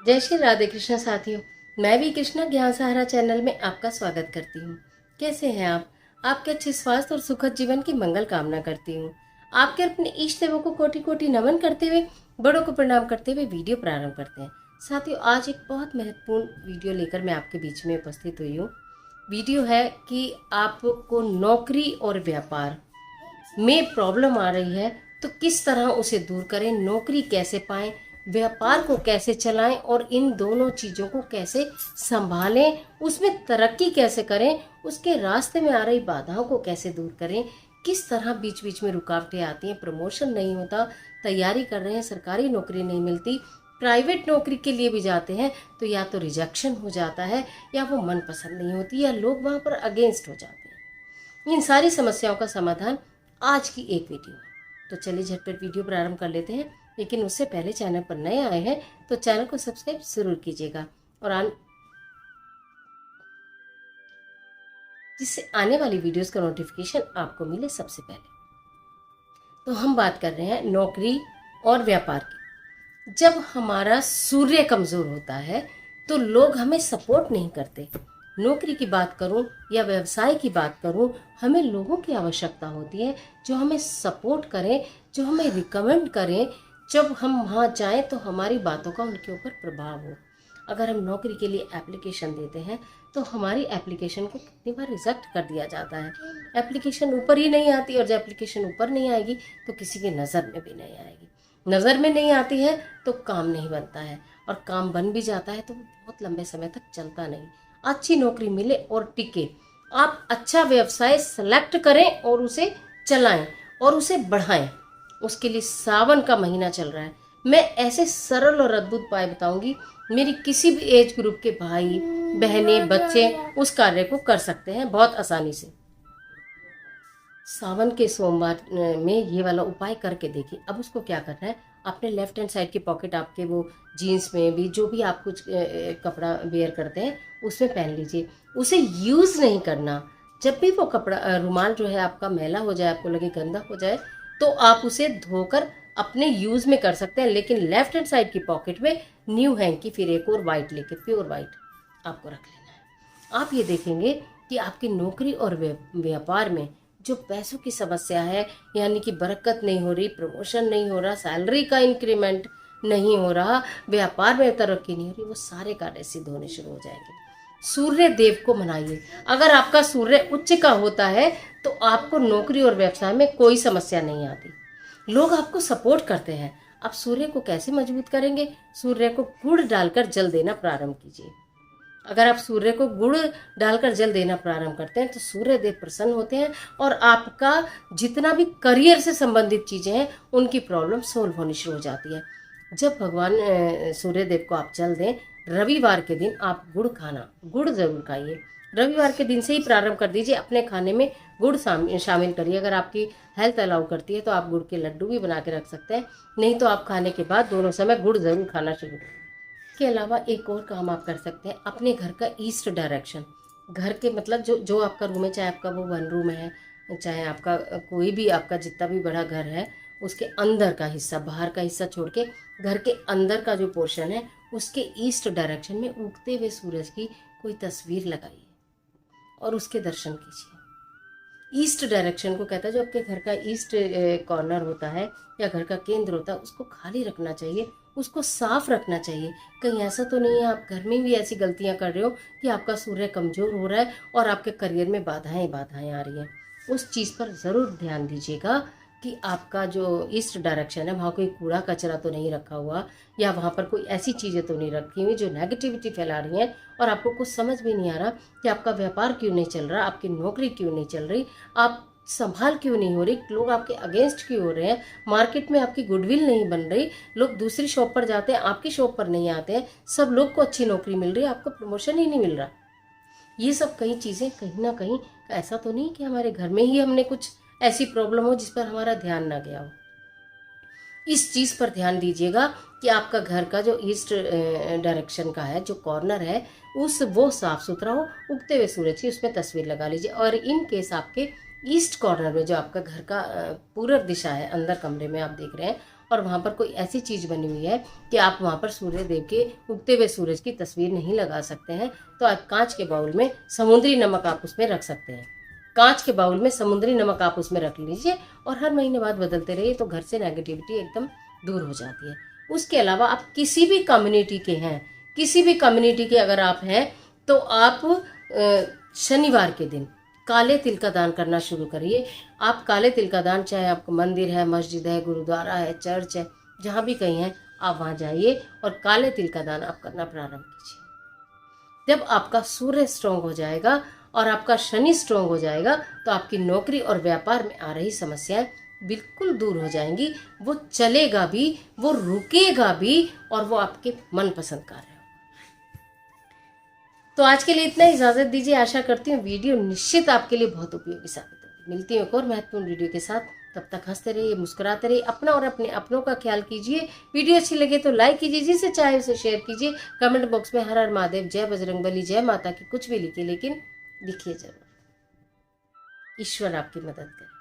जय श्री राधे कृष्ण साथियों। मैं भी कृष्णा ज्ञान सहारा चैनल में आपका स्वागत करती हूँ। कैसे हैं आप? आपके अच्छे स्वास्थ्य और सुखद जीवन की मंगल कामना करती हूँ। आपके अपने इष्ट देवों को कोटि कोटि नमन करते हुए, बड़ों को प्रणाम करते हुए वीडियो प्रारंभ करते हैं। साथियों, आज एक बहुत महत्वपूर्ण वीडियो लेकर मैं आपके बीच में उपस्थित हुई हूँ। वीडियो है कि आपको नौकरी और व्यापार में प्रॉब्लम आ रही है तो किस तरह उसे दूर करें, नौकरी कैसे पाएं, व्यापार को कैसे चलाएं और इन दोनों चीज़ों को कैसे संभालें, उसमें तरक्की कैसे करें, उसके रास्ते में आ रही बाधाओं को कैसे दूर करें, किस तरह बीच बीच में रुकावटें आती हैं, प्रमोशन नहीं होता, तैयारी कर रहे हैं, सरकारी नौकरी नहीं मिलती, प्राइवेट नौकरी के लिए भी जाते हैं तो या तो रिजेक्शन हो जाता है या वो मनपसंद नहीं होती या लोग वहाँ पर अगेंस्ट हो जाते हैं। इन सारी समस्याओं का समाधान आज की एक वीडियो में। तो चलिए झटपट वीडियो प्रारंभ कर लेते हैं, लेकिन उससे पहले चैनल पर नए आए हैं तो चैनल को सब्सक्राइब जरूर कीजिएगा और जिससे आने वाली वीडियोस का नोटिफिकेशन आपको मिले सबसे पहले। तो हम बात कर रहे हैं नौकरी और व्यापार की। जब हमारा सूर्य कमजोर होता है तो लोग हमें सपोर्ट नहीं करते। नौकरी की बात करूं या व्यवसाय की बात करूं, हमें लोगों की आवश्यकता होती है जो हमें सपोर्ट करें, जो हमें रिकमेंड करें। जब हम वहाँ जाएं तो हमारी बातों का उनके ऊपर प्रभाव हो। अगर हम नौकरी के लिए एप्लीकेशन देते हैं तो हमारी एप्लीकेशन को कितनी बार रिजेक्ट कर दिया जाता है। एप्लीकेशन ऊपर ही नहीं आती और जब एप्लीकेशन ऊपर नहीं आएगी तो किसी की नज़र में भी नहीं आएगी। नज़र में नहीं आती है तो काम नहीं बनता है और काम बन भी जाता है तो वो बहुत लंबे समय तक चलता नहीं। अच्छी नौकरी मिले और टिके, आप अच्छा व्यवसाय सेलेक्ट करें और उसे चलाएं और उसे बढ़ाएं। उसके लिए सावन का महीना चल रहा है। मैं ऐसे सरल और अद्भुत उपाय बताऊंगी, मेरी किसी भी एज ग्रुप के भाई बहनें बच्चे उस कार्य को कर सकते हैं बहुत आसानी से। सावन के सोमवार में ये वाला उपाय करके देखिए। अब उसको क्या करना है, अपने लेफ्ट हैंड साइड की पॉकेट, आपके वो जीन्स में भी जो भी आप कुछ कपड़ा वेयर करते हैं उसमें पहन लीजिए। उसे यूज़ नहीं करना। जब भी वो कपड़ा रुमाल जो है आपका मैला हो जाए, आपको लगे गंदा हो जाए, तो आप उसे धोकर अपने यूज़ में कर सकते हैं। लेकिन लेफ्ट हैंड साइड की पॉकेट में न्यू हैंक की फिर एक और वाइट लेके, प्योर वाइट आपको रख लेना है। आप ये देखेंगे कि आपकी नौकरी और व्यापार में जो पैसों की समस्या है, यानी कि बरकत नहीं हो रही, प्रमोशन नहीं हो रहा, सैलरी का इंक्रीमेंट नहीं हो रहा, व्यापार में तरक्की नहीं हो रही, वो सारे कार्य सिद्ध होने शुरू हो जाएंगे। सूर्य देव को मनाइए। अगर आपका सूर्य उच्च का होता है तो आपको नौकरी और व्यवसाय में कोई समस्या नहीं आती, लोग आपको सपोर्ट करते हैं। आप सूर्य को कैसे मजबूत करेंगे? सूर्य को गुड़ डालकर जल देना प्रारंभ कीजिए। अगर आप सूर्य को गुड़ डालकर जल देना प्रारंभ करते हैं तो सूर्य देव प्रसन्न होते हैं और आपका जितना भी करियर से संबंधित चीज़ें हैं उनकी प्रॉब्लम सोल्व होनी शुरू हो जाती है। जब भगवान सूर्य देव को आप जल दें, रविवार के दिन आप गुड़ ज़रूर खाइए। रविवार के दिन से ही प्रारंभ कर दीजिए, अपने खाने में गुड़ शामिल करिए। अगर आपकी हेल्थ अलाउ करती है तो आप गुड़ के लड्डू भी बना के रख सकते हैं, नहीं तो आप खाने के बाद दोनों समय गुड़ ज़रूर खाना शुरू करें। के अलावा एक और काम आप कर सकते हैं, अपने घर का ईस्ट डायरेक्शन, घर के मतलब जो जो आपका रूम है, चाहे आपका वो वन रूम है, चाहे आपका कोई भी, आपका जितना भी बड़ा घर है, उसके अंदर का हिस्सा, बाहर का हिस्सा छोड़ के घर के अंदर का जो पोर्शन है उसके ईस्ट डायरेक्शन में उगते हुए सूरज की कोई तस्वीर लगाइए और उसके दर्शन कीजिए। ईस्ट डायरेक्शन को कहता है, जो आपके घर का ईस्ट कॉर्नर होता है या घर का केंद्र होता है, उसको खाली रखना चाहिए, उसको साफ रखना चाहिए। कहीं ऐसा तो नहीं है आप घर में भी ऐसी गलतियां कर रहे हो कि आपका सूर्य कमजोर हो रहा है और आपके करियर में बाधाएं बाधाएं आ रही हैं। उस चीज़ पर ज़रूर ध्यान दीजिएगा कि आपका जो ईस्ट डायरेक्शन है वहाँ कोई कूड़ा कचरा तो नहीं रखा हुआ या वहाँ पर कोई ऐसी चीज़ें तो नहीं रखी हुई जो नेगेटिविटी फैला रही हैं और आपको कुछ समझ भी नहीं आ रहा कि आपका व्यापार क्यों नहीं चल रहा, आपकी नौकरी क्यों नहीं चल रही, आप संभाल क्यों नहीं हो रही, लोग आपके अगेंस्ट क्यों हो रहे हैं, मार्केट में आपकी गुडविल नहीं बन रही, लोग दूसरी शॉप पर जाते हैं आपकी शॉप पर नहीं आते हैं, सब लोग को अच्छी नौकरी मिल रही है, आपको प्रमोशन ही नहीं मिल रहा। ये सब कई चीज़ें कहीं ना कहीं, ऐसा तो नहीं कि हमारे घर में ही हमने कुछ ऐसी प्रॉब्लम हो जिस पर हमारा ध्यान ना गया हो। इस चीज़ पर ध्यान दीजिएगा कि आपका घर का जो ईस्ट डायरेक्शन का है, जो कॉर्नर है, वो साफ सुथरा हो, उगते हुए सूरज की उसमें तस्वीर लगा लीजिए। और इन केस आपके ईस्ट कॉर्नर में जो आपका घर का पूर्व दिशा है, अंदर कमरे में आप देख रहे हैं, और वहाँ पर कोई ऐसी चीज़ बनी हुई है कि आप वहाँ पर सूर्य देव के उगते हुए सूरज की तस्वीर नहीं लगा सकते हैं, तो आप कांच के बाउल में समुद्री नमक आप उसमें रख सकते हैं। कांच के बाउल में समुद्री नमक आप उसमें रख लीजिए और हर महीने बाद बदलते रहिए, तो घर से नेगेटिविटी एकदम दूर हो जाती है। उसके अलावा आप किसी भी कम्युनिटी के हैं, किसी भी कम्युनिटी के अगर आप हैं, तो आप शनिवार के दिन काले तिल का दान करना शुरू करिए। आप काले तिल का दान, चाहे आपका मंदिर है, मस्जिद है, गुरुद्वारा है, चर्च है, जहाँ भी कहीं है, आप वहाँ जाइए और काले तिल का दान आप करना प्रारंभ कीजिए। जब आपका सूर्य स्ट्रांग हो जाएगा और आपका शनि स्ट्रांग हो जाएगा, तो आपकी नौकरी और व्यापार में आ रही समस्याएं बिल्कुल दूर हो जाएंगी। वो चलेगा भी, वो रुकेगा भी और वो आपके मनपसंद कार्य हो। तो आज के लिए इतना ही, इजाजत दीजिए। आशा करती हूँ वीडियो निश्चित आपके लिए बहुत उपयोगी साबित होगी। मिलती हूँ एक और महत्वपूर्ण वीडियो के साथ। तब तक हंसते रहिए, मुस्कुराते रहिए, अपना और अपने अपनों का ख्याल कीजिए। वीडियो अच्छी लगे तो लाइक कीजिए, जिसे चाहे उसे शेयर कीजिए। कमेंट बॉक्स में हर हर महादेव, जय बजरंगबली, जय माता की कुछ भी लिखिए, लेकिन लिखिए जरूर। ईश्वर आपकी मदद करे।